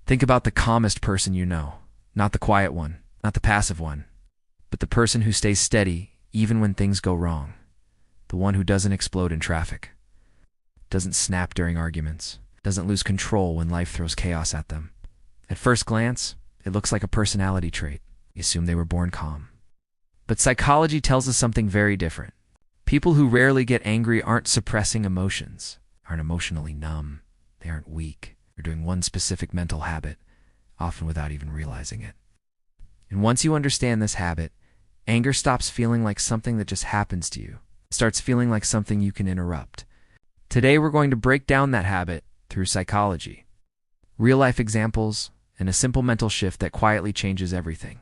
Think about the calmest person you know, not the quiet one, not the passive one, but the person who stays steady even when things go wrong, the one who doesn't explode in traffic, doesn't snap during arguments, doesn't lose control when life throws chaos at them. At first glance, it looks like a personality trait. You assume they were born calm. But psychology tells us something very different. People who rarely get angry aren't suppressing emotions, aren't emotionally numb. They aren't weak. They're doing one specific mental habit, often without even realizing it. And once you understand this habit, anger stops feeling like something that just happens to you. It starts feeling like something you can interrupt. Today we're going to break down that habit through psychology, real-life examples, and a simple mental shift that quietly changes everything.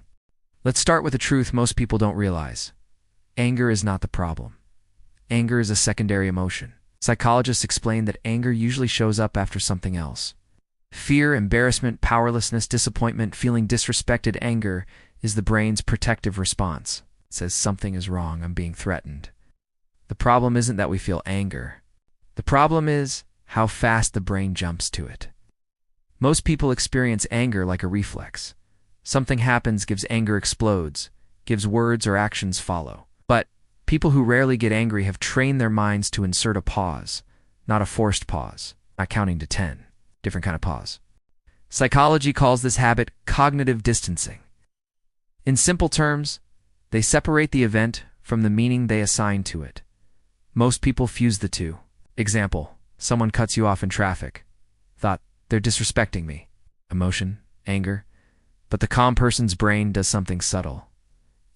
Let's start with a truth most people don't realize. Anger is not the problem. Anger is a secondary emotion. Psychologists explain that anger usually shows up after something else. Fear, embarrassment, powerlessness, disappointment, feeling disrespected. Anger is the brain's protective response. It says something is wrong, I'm being threatened. The problem isn't that we feel anger. The problem is how fast the brain jumps to it. Most people experience anger like a reflex. Something happens, gives anger, explodes, gives words or actions follow. But people who rarely get angry have trained their minds to insert a pause, not a forced pause, not counting to 10. Different kind of pause. Psychology calls this habit cognitive distancing. In simple terms, they separate the event from the meaning they assign to it. Most people fuse the two. Example, someone cuts you off in traffic. Thought, they're disrespecting me. Emotion, anger. But the calm person's brain does something subtle.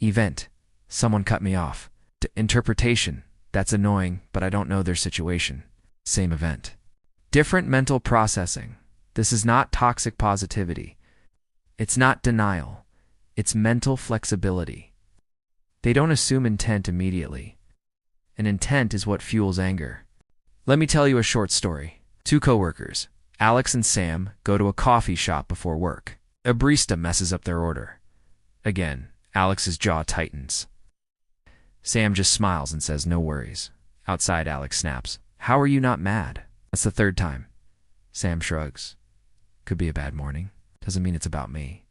Event, someone cut me off. Interpretation, that's annoying, but I don't know their situation. Same event. Different mental processing. This is not toxic positivity. It's not denial. It's mental flexibility. They don't assume intent immediately. And intent is what fuels anger. Let me tell you a short story. Two coworkers, Alex and Sam, go to a coffee shop before work. A barista messes up their order. Again, Alex's jaw tightens. Sam just smiles and says, "No worries." Outside, Alex snaps, "How are you not mad?" That's the third time. Sam shrugs. Could be a bad morning. Doesn't mean it's about me.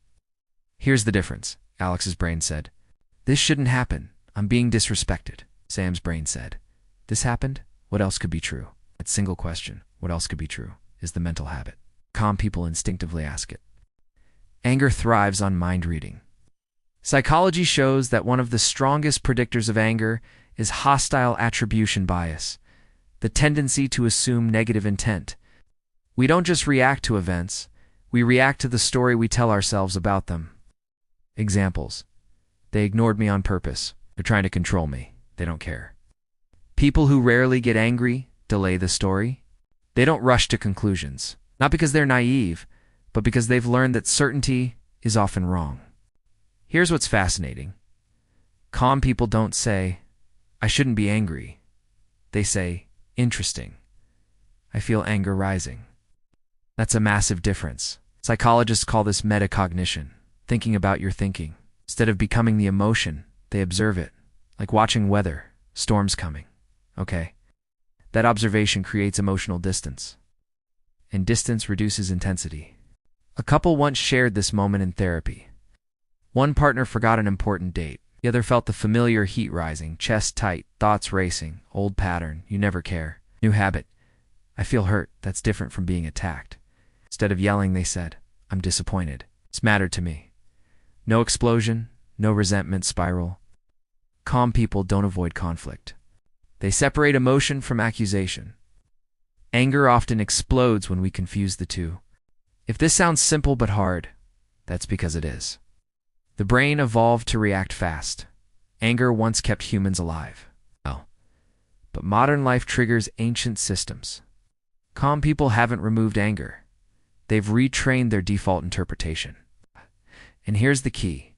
Here's the difference, Alex's brain said. This shouldn't happen. I'm being disrespected. Sam's brain said. This happened? What else could be true? That single question, what else could be true, is the mental habit. Calm people instinctively ask it. Anger thrives on mind reading. Psychology shows that one of the strongest predictors of anger is hostile attribution bias, the tendency to assume negative intent. We don't just react to events, we react to the story we tell ourselves about them. Examples. They ignored me on purpose. They're trying to control me. They don't care. People who rarely get angry delay the story. They don't rush to conclusions, not because they're naive, but because they've learned that certainty is often wrong. Here's what's fascinating. Calm people don't say, "I shouldn't be angry." They say, "Interesting. I feel anger rising." That's a massive difference. Psychologists call this metacognition, thinking about your thinking. Instead of becoming the emotion, they observe it, like watching weather, storms coming. Okay. That observation creates emotional distance, and distance reduces intensity. A couple once shared this moment in therapy. One partner forgot an important date. The other felt the familiar heat rising, chest tight, thoughts racing, old pattern, you never care. New habit. I feel hurt. That's different from being attacked. Instead of yelling, they said, "I'm disappointed. It's mattered to me." No explosion, no resentment spiral. Calm people don't avoid conflict. They separate emotion from accusation. Anger often explodes when we confuse the two. If this sounds simple but hard, that's because it is. The brain evolved to react fast. Anger once kept humans alive. Well, but modern life triggers ancient systems. Calm people haven't removed anger. They've retrained their default interpretation. And here's the key.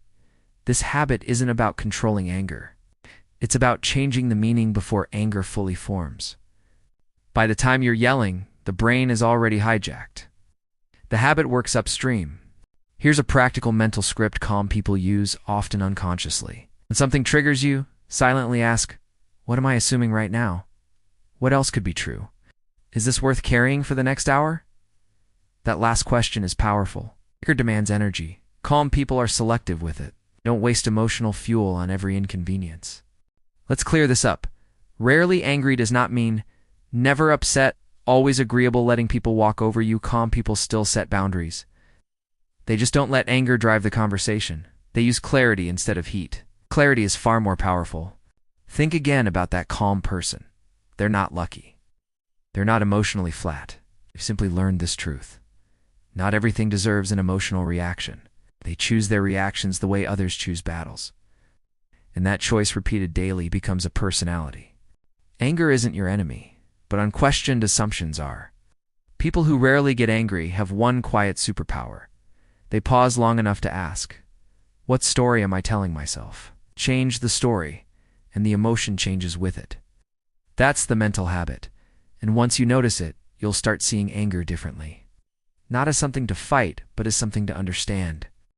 This habit isn't about controlling anger. It's about changing the meaning before anger fully forms. By the time you're yelling, the brain is already hijacked. The habit works upstream. Here's a practical mental script calm people use, often unconsciously. When something triggers you, silently ask, "What am I assuming right now? What else could be true? Is this worth carrying for the next hour?" That last question is powerful. Anger demands energy. Calm people are selective with it. Don't waste emotional fuel on every inconvenience. Let's clear this up. Rarely angry does not mean never upset, always agreeable, letting people walk over you. Calm people still set boundaries. They just don't let anger drive the conversation. They use clarity instead of heat. Clarity is far more powerful. Think again about that calm person. They're not lucky. They're not emotionally flat. They've simply learned this truth. Not everything deserves an emotional reaction. They choose their reactions the way others choose battles. And that choice repeated daily becomes a personality. Anger isn't your enemy, but unquestioned assumptions are. People who rarely get angry have one quiet superpower. They pause long enough to ask, what story am I telling myself? Change the story, and the emotion changes with it. That's the mental habit, and once you notice it, you'll start seeing anger differently. Not as something to fight, but as something to understand.